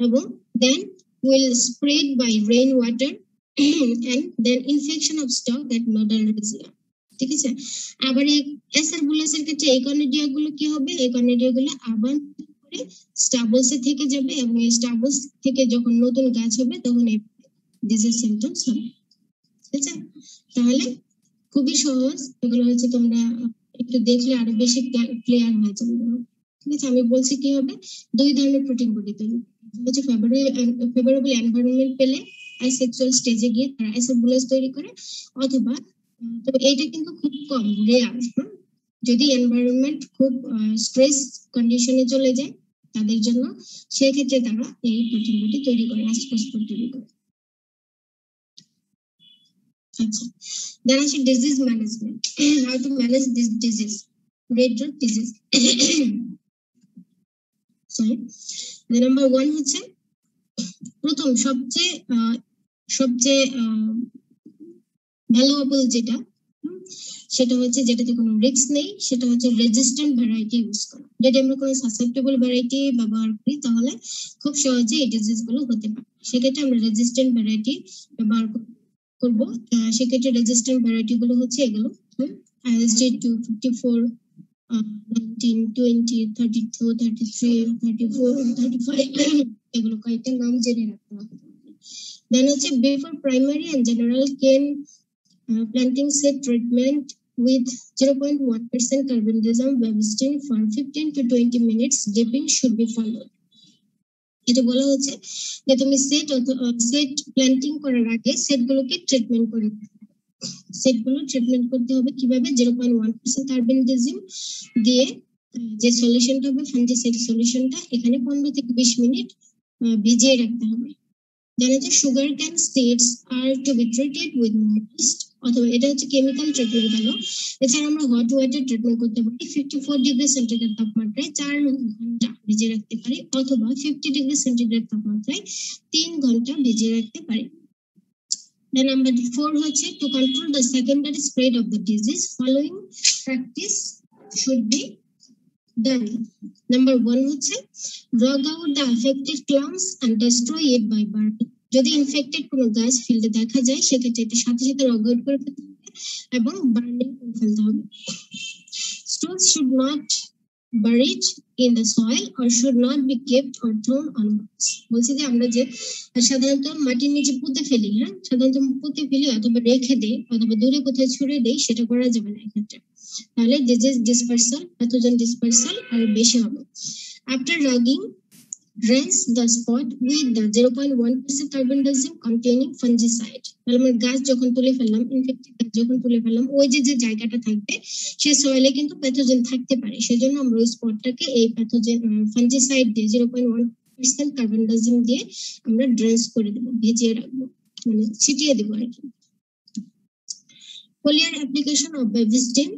এবং then will spread by rain water and then infection of stalk at nodal region, ঠিক আছে। আবার এই অ্যাসারবুলাসের ক্ষেত্রে এই কনিডিয়া গুলো কি হবে, এই কনিডিয়া গুলো আবার করে স্টাবলসে থেকে যাবে এবং এই স্টাবলস থেকে যখন নতুন গাছ হবে তখন এই ডিজিজ সিম্পটমস হবে, ঠিক আছে। তাহলে খুবই সহজ, এগুলো হচ্ছে তোমরা একটু দেখলে আরো বেশি ক্লিয়ার হয়ে যাবে, ঠিক আছে। আমি বলছি কি হবে, দুই ধরনের প্রোটিন বডি তৈরি হচ্ছে, ফেভারেবল এনভায়রনমেন্ট পেলে অ্যাসেক্সুয়াল স্টেজে গিয়ে তারা অ্যাসারবুলাস তৈরি করে, অথবা তো এটা কিন্তু খুব কম রেয়ার, যদি এনভায়রনমেন্ট খুব স্ট্রেস কন্ডিশনে চলে যায় তাদের জন্য, সেক্ষেত্রে তারা এই প্রোটিন বডি তৈরি করে, অ্যাসকোস্পোর তৈরি করে। আচ্ছা, then আসে disease management, how to manage this disease, red rot disease. Sorry, the number 1 হচ্ছে প্রথম সবচেয়ে ভ্যালুয়েবল যেটা, সেটা হচ্ছে যেটাতে কোনো রিস্ক নেই, সেটা হচ্ছে রেজিস্ট্যান্ট ভ্যারাইটি ইউজ করা। যদি আমরা কোনো সাসেপ্টেবল ভ্যারাইটি ব্যবহার করি তাহলে খুব সহজে এই ডিজিজ গুলো হতে পারে, সেক্ষেত্রে আমরা রেজিস্ট্যান্ট ভ্যারাইটি ব্যবহার করবো। সেক্ষেত্রে রেজিস্ট্যান্ট ভ্যারাইটি গুলো হচ্ছে এগুলো, ISJ 254, 19, 20, 32, 33, 34, 35, এগুলো কয়েকটা নাম জেনে রাখতে হবে। দেন হচ্ছে বিফোর প্রাইমারি এন্ড জেনারেল কেন planting seed treatment with 0.1% carbendazim bevacizine for 15 to 20 minutes dipping should be followed. এটা বলা হচ্ছে যে তুমি সেট প্ল্যান্টিং করার আগে সেটগুলোকে ট্রিটমেন্ট করে, সেটগুলো ট্রিটমেন্ট করতে হবে কিভাবে, 0.1% কার্বেন্ডাজিম দিয়ে যে সলিউশনটা হবে ফাঙ্গিসাইড সলিউশনটা, এখানে 15 থেকে 20 মিনিট ভিজিয়ে রাখতে হবে। জানা যায় sugar cane seeds are to be treated with moist, অথবা এটা হচ্ছে কেমিক্যাল ট্রিটমেন্ট গেল। এছাড়া আমরা হট ওয়াটার ট্রিটমেন্ট করতে পারি, 54 ডিগ্রি সেন্টিগ্রেড তাপমাত্রায় 4 ঘন্টা ভিজিয়ে রাখতে পারি, অথবা 50 ডিগ্রি সেন্টিগ্রেড তাপমাত্রায় 3 ঘন্টা ভিজিয়ে রাখতে পারি। Then number 4 হচ্ছে to control the secondary spread of the disease, following practice should be done. Number 1 হচ্ছে rug out the affected clumps and destroy it by burning. যদি ইনফেক্টেড কোনো গাছ ফিল্ডে দেখা যায় সেক্ষেত্রে এটা সাথে সাথে রগ আউট করে ফেলতে হবে এবং বার্নিং করে ফেলতে হবে। Stools should not buried in the soil or should not be kept or thrown on box. বলছি যে আমরা যে সাধারণত মাটির নিচে পুঁতে ফেলি, সাধারণত পুঁতে ফেলি অথবা রেখে দেই অথবা দূরে কোথাও ছুড়ে দেই, সেটা করা যাবে না এক্ষেত্রে, তাহলে ডিজিজ ডিসপারসাল, প্যাথোজেন ডিসপারসাল আর বেশি হবে। After rugging, rinse the spot with the 0.1% carbendazim containing fungicide. তাহলে আমরা গাছ যখন তুলে ফেললাম, ইনফেক্টেড গাছ যখন তুলে ফেললাম, ওই যে জায়গাটা থাকবে সে সয়েলে কিন্তু প্যাথোজেন থাকতে পারে, সেজন্য আমরা ওই স্পটটাকে এই প্যাথোজেন ফাঞ্জিসাইড দিয়ে 0.1% কার্বনডাজিম দিয়ে আমরা ড্রেন্স করে দেবো, ভিজিয়ে রাখবো, মানে ছিটিয়ে দেবো আর কি। Foliar application of Bavistin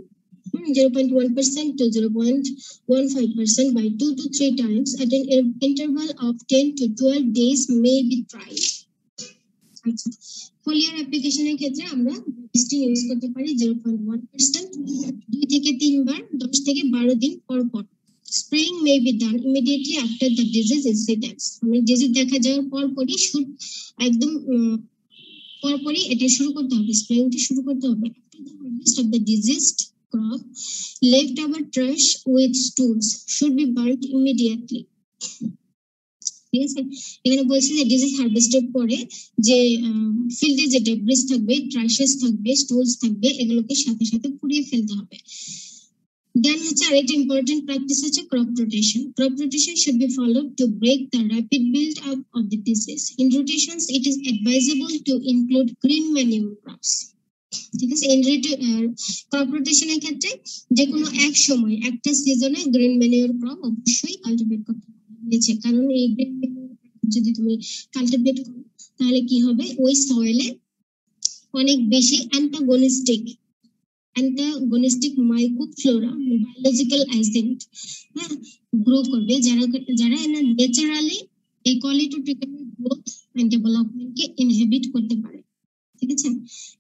0.1% to 0.15% by 2 to 3 times at an interval of 10 to 12 days may be tried. Foliar অ্যাপ্লিকেশনের ক্ষেত্রে আমরা ব্যাবিস্টিন ইউজ করতে পারি 0.1%, 2 থেকে 3 বার 10 থেকে 12 দিন পর পর। Spraying may be done immediately after the disease incidents, মানে ডিজিজ দেখা যাওয়ার পরপরই একদম পরপরই এটা শুরু করতে হবে, স্প্রেইংটা শুরু করতে হবে। After the harvest of the diseased crop, leftover trash with stools should be burnt immediately. ঠিক আছে, এখানে বলছে যে ডিজিজ হারভেস্টের পরে যে ফিল্ডে যে ডেব্রিস থাকবে, ট্রাশেস থাকবে, স্টুলস থাকবে, এগুলোকে সাথে সাথে পুড়িয়ে ফেলতে হবে। দেন হচ্ছে আরেকটা ইম্পর্টেন্ট প্র্যাকটিস হচ্ছে crop rotation. Crop rotation should be followed to break the rapid build up of the disease. In rotations, it is advisable to include green manure crops. ঠিক আছে, ক্রপ রোটেশনের ক্ষেত্রে যে কোনো এক সময় একটা সিজনে গ্রিন ম্যানিউর ক্রপ অবশ্যই কাল্টিভেট করতে হয়েছে, কারণ এই গ্রিন ম্যানিউর যদি তুমি কাল্টিভেট করো তাহলে কি হবে, ওই সয়েলে অনেক বেশি antagonistic microflora biological agent grow করবে, যারা ন্যাচারালি এই কোয়ালিটোট্রিকামের গ্রোথ এন্ড ডেভেলপমেন্টকে ইনহিবিট করতে পারে। ঠিক আছে,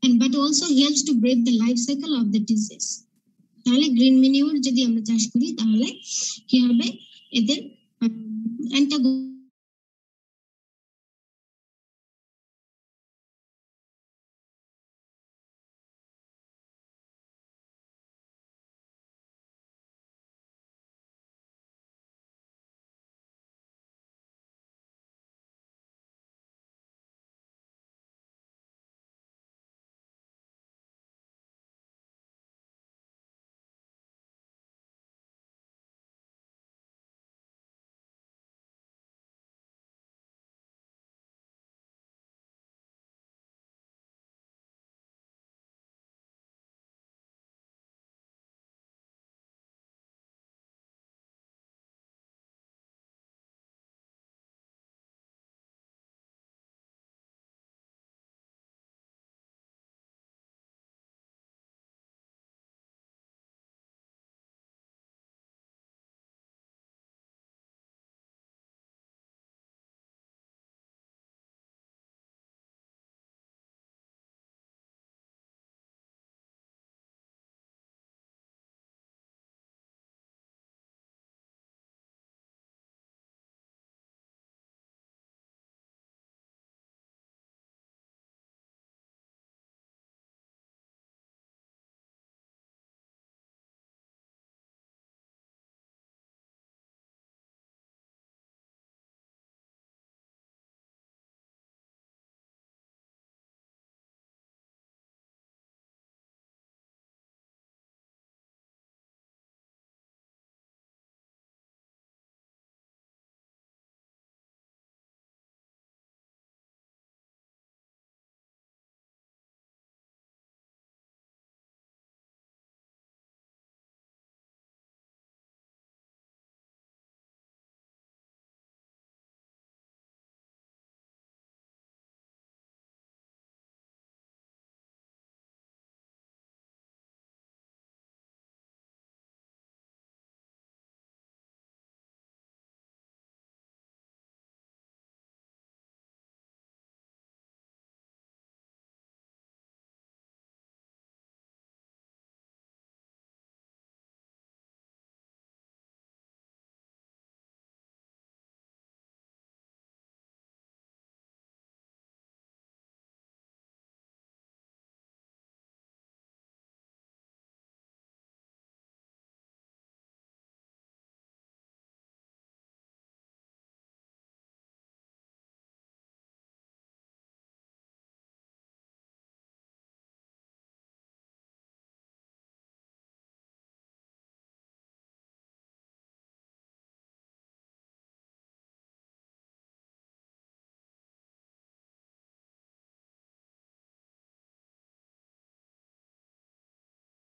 and but also helps to break the life cycle of the disease. তাহলে গ্রিন ম্যানিউর যদি আমরা চাষ করি তাহলে কি হবে, এদের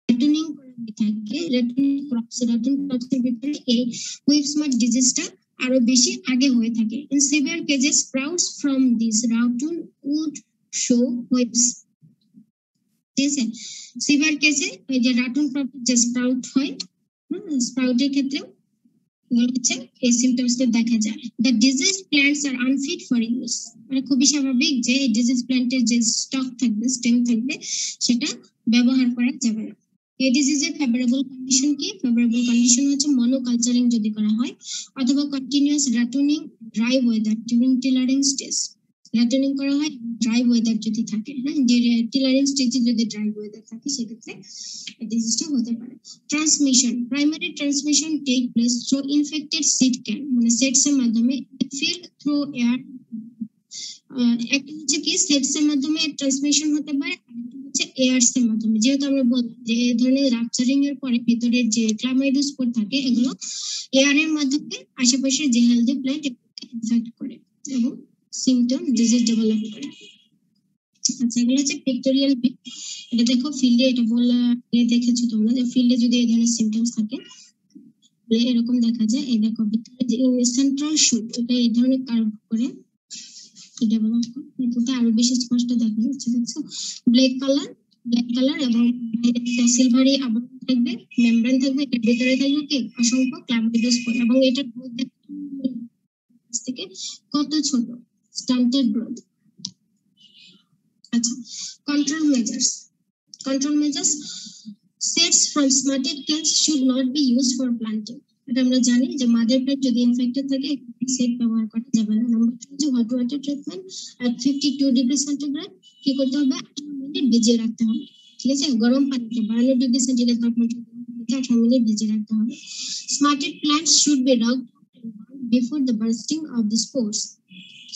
রেটনিং করা হয়ে থাকে। রেটনিং ক্রপসের ভিতরে এই হুইপ স্মার্ট ডিজিজটা আরো বেশি আগে হয়ে থাকে। In severe cases sprouts from this ratoon would show whips. ঠিক আছে, সিভিয়ার কেসে ওই যে রাটুন ক্রপ যে স্প্রাউট হয়, স্প্রাউটের ক্ষেত্রেও এগুলো হচ্ছে এই সিমটমসটা দেখা যায়। The disease plants are unfit for use, মানে খুবই স্বাভাবিক যে এই ডিজিজ প্ল্যান্টের যে স্টক থাকবে, স্টেম থাকবে, সেটা ব্যবহার করা যাবে না। এই ডিজিজের ফেভারেবল কন্ডিশন কি? ফেভারেবল কন্ডিশন হচ্ছে মনোকালচারিং যদি করা হয়, অথবা continuous ratooning dry weather during tillering stage. Ratooning করা হয় ড্রাই ওয়েদার যদি থাকে, হ্যাঁ, টিলারিং স্টেজে যদি ড্রাই ওয়েদার থাকে সেক্ষেত্রে ডিজিজটা হতে পারে। Transmission, primary transmission take place through infected seed cane, মানে সেটস এর মাধ্যমে, ফিল্ড থ্রু এয়ার। একটা হচ্ছে কি সেটস এর মাধ্যমে ট্রান্সমিশন হতে পারে, আরেকটা হচ্ছে এয়ারস এর মাধ্যমে। যেহেতু আমরা বললাম যে এই ধরনের রাপচারিং এর পরে ভিতরের যে ক্লামাইডোস্পোর থাকে এগুলো এয়ারের মাধ্যমে আশেপাশে যে হেলদি প্ল্যান্ট এগুলোকে ইনফেক্ট করে এবং সিমটম ডিজিজ ডেভেলপ করে। আচ্ছা, এগুলো হচ্ছে পিক্টোরিয়াল ভিউ। এটা দেখো ফিল্ডে, এটা বলা দেখেছো তোমরা যে ফিল্ডে যদি এই ধরনের সিমটমস থাকে এরকম দেখা যায়। এই দেখো ভিতরে যে সেন্ট্রাল শুট, এটা এই ধরনের কার্ভ করে ডেভেলপ করে, এটা আরো বেশি স্পষ্ট দেখা যাচ্ছে। দেখছো ব্ল্যাক কালার এবং সিলভারি আবরণ থাকবে, মেমব্রেন থাকবে, এর ভিতরে থাকবে কি অসংখ্য ক্লামাইডোস্পোর, এবং এটার গ্রোথ থেকে কত ছোট, স্টান্টেড গ্রোথ। আচ্ছা, control measures, seeds from stunted plants should not be used for planting. এটা আমরা জানি যে মাদার প্ল্যান্ট যদি ইনফেক্টেড থাকে সেট ব্যবহার করা যাবে না। নাম্বার 2 যে hot water treatment at 52 degree centigrade কি করতে হবে? 18 মিনিট ভিজিয়ে রাখতে হবে। ঠিক আছে, গরম পানিতে 52 ডিগ্রি সেন্টিগ্রেড তাপমাত্রায় 18 মিনিট ভিজিয়ে রাখতে হবে। Stunted plants should be rubbed before the bursting of the spores.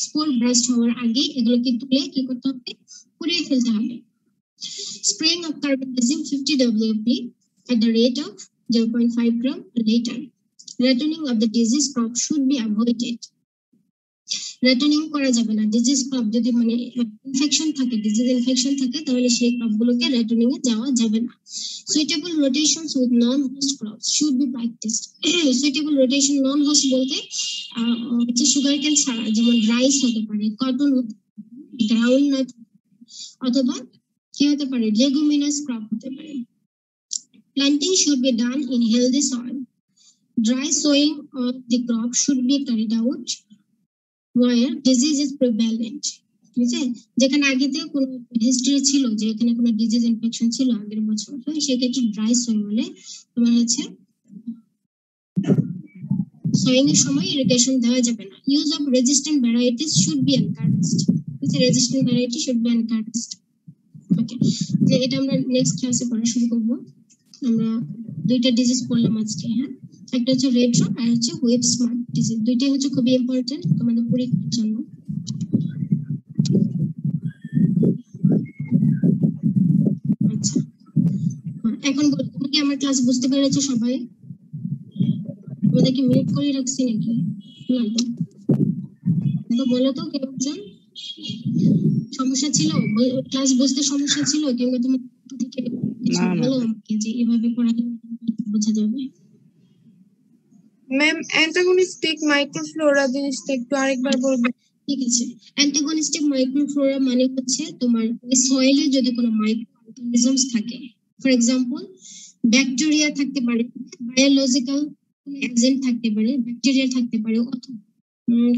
Spore burst হওয়ার আগে এগুলোকে তুলে কি করতে হবে? পুড়িয়ে ফেলতে হবে। Spraying of carbendazim 50 WP at the rate of 0.5 gram per liter. Rattoning of the disease crop should be avoided. রাটনিং করা যাবে না। ডিজিজ ক্রপ যদি মানে ইনফেকশন থাকে, ডিজিজ ইনফেকশন থাকে, তাহলে সেই ক্রপগুলোকে রাটনিং এ যাওয়া যাবে না। Suitable rotations with non host crops should be practised. Suitable rotation non host বলতে হচ্ছে সুগার কেন ছাড়া, যেমন রাইস হতে পারে, কটন হতে পারে, গ্রাউন্ডনাট, অথবা কি হতে পারে লেগুমিনাস ক্রপ হতে পারে। Planting should be done in healthy soil. Dry sowing of the crop should be carried out where disease is prevalent. বুঝছে, যেখানে আগে থেকে কোনো হিস্ট্রি ছিল যে এখানে কোনো ডিজিজ ইনফেকশন ছিল আগের বছর, সেক্ষেত্রে ড্রাই সোয়িং হলে তোমার হচ্ছে সোয়িং এর সময় ইরিগেশন দেওয়া যাবে না। Use of resistant varieties should be encouraged. বুঝছে, resistant variety should be encouraged. Okay, যে এটা আমরা নেক্সট ক্লাসে পড়া শুরু করব। আমরা দুইটা ডিজিজ পড়লাম আজকে। হ্যাঁ, একটা হচ্ছে রেড রট আর হচ্ছে হুইপ স্পট ডিজিজ। দুইটাই হচ্ছে খুবই ইম্পর্টেন্ট তোমাদের পরীক্ষার জন্য। আচ্ছা, এখন বলো তুমি কি আমার ক্লাস বুঝতে পেরেছো সবাই? তোমাদের কি মিউট করে রাখছি নাকি? না, বলো তো কেমন সমস্যা ছিল, ক্লাস বুঝতে সমস্যা ছিল, কিংবা তোমার থেকে বলো আমাকে যে এভাবে পড়ালে বোঝা যাবে। ম্যাম অ্যান্টাগনিস্টিক মাইক্রোফ্লোরা জিনিসটা একটু আরেকবার বলবেন? ঠিক আছে, অ্যান্টাগনিস্টিক মাইক্রোফ্লোরা মানে হচ্ছে তোমার সয়েলে যদি কোনো মাইক্রো অর্গানিজমস থাকে, ফর এক্সাম্পল ব্যাকটেরিয়া থাকতে পারে, বায়োলজিক্যাল এজেন্ট থাকতে পারে, ব্যাকটেরিয়া থাকতে পারে, অথবা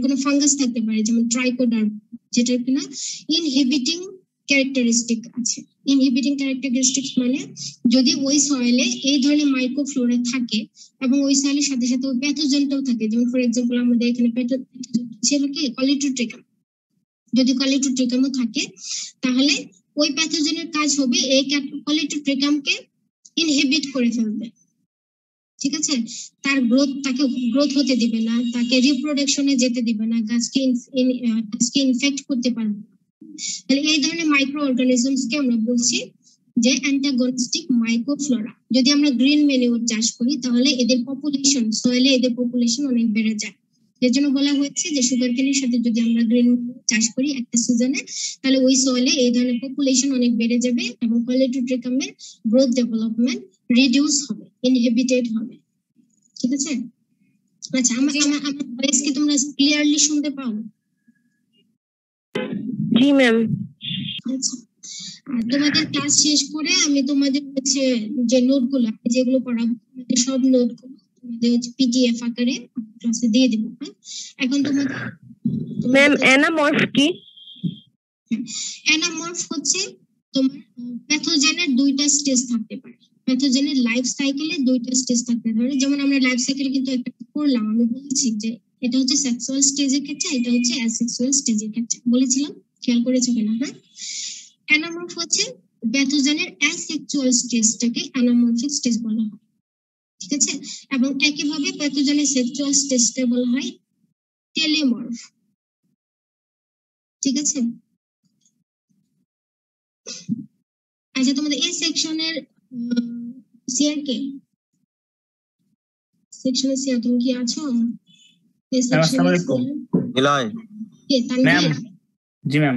কোনো ফাঙ্গাস থাকতে পারে, যেমন ট্রাইকোডার্মা, যেটার কিনা ইনহিবিটিং ক্যারেক্টারিস্টিক আছে। ইনহিবিটিং ক্যারেক্টারিস্টিক্স মানে যদি ওই সয়েলে এই ধরনের মাইক্রোফ্লোরা থাকে এবং ওই সয়েলের সাথে সাথে ওই প্যাথোজেনটাও থাকে, যেমন ফর এক্সাম্পল আমাদের এখানে ছিল কি কলিটোট্রিকাম, যদি কলিটোট্রিকামও থাকে তাহলে ওই প্যাথোজেনের কাজ হবে এই কলিটোট্রিকামকে ইনহিবিট করে ফেলবে। ঠিক আছে, তার তাকে গ্রোথ হতে দিবে না, তাকে রিপ্রোডাকশনে যেতে দিবে না, গাছকে ইনফেক্ট করতে পারবে না। তাহলে এই ধরনের মাইক্রো অর্গানিজমসকে আমরা বলছি যে অ্যান্টাগনিস্টিক মাইক্রোফ্লোরা। যদি আমরা গ্রিন ম্যানিউর চাষ করি তাহলে এদের পপুলেশন, সয়েলে এদের পপুলেশন অনেক বেড়ে যায়। এর জন্য বলা হয়েছে যে সুগার কেনের সাথে যদি আমরা গ্রিন চাষ করি একটা সিজনে, তাহলে ওই সয়েলে এই ধরনের পপুলেশন অনেক বেড়ে যাবে এবং কলিটোট্রিকামের গ্রোথ ডেভেলপমেন্ট রিডিউস হবে, ইনহিবিটেড হবে। ঠিক আছে, আচ্ছা আমার ভয়েস কি তোমরা ক্লিয়ারলি শুনতে পাও? জি ম্যাম। আচ্ছা, আর তোমাদের ক্লাস শেষ করে আমি তোমাদের হচ্ছে যে নোটগুলো যেগুলো পড়াবো সব নোটগুলো তোমাদের হচ্ছে পিডিএফ আকারে ক্লাসে দিয়ে দেবো। হ্যাঁ, এখন তোমাদের ম্যাম অ্যানামর্ফ কি? অ্যানামর্ফ হচ্ছে তোমার প্যাথোজেনের দুইটা স্টেজ থাকতে পারে। প্যাথোজেনের লাইফ সাইকেলে দুইটা স্টেজ থাকতে পারে। যেমন আমরা লাইফ সাইকেলে কিন্তু একটা পড়লাম, আমি বলেছি যে এটা হচ্ছে সেক্সুয়াল স্টেজের ক্ষেত্রে, এটা হচ্ছে অ্যাসেক্সুয়াল স্টেজের ক্ষেত্রে, বলেছিলাম, খেয়াল করেছো কিনা? হ্যাঁ, অ্যানামর্ফ হচ্ছে প্যাথোজেনের অ্যাসেক্সুয়াল স্টেজটাকে অ্যানামর্ফিক স্টেজ বলা হয়। ঠিক আছে, এবং একইভাবে প্যাথোজেনের সেক্সুয়াল স্টেজটা বলা হয় টেলিমর্ফ। ঠিক আছে, আচ্ছা তোমাদের এই সেকশনের সিআর কে? সেকশনের সিআর তুমি কি আছো? এই আসসালামু সেকশনের আলাইকুম। কে? তানভীর? জি ম্যাম।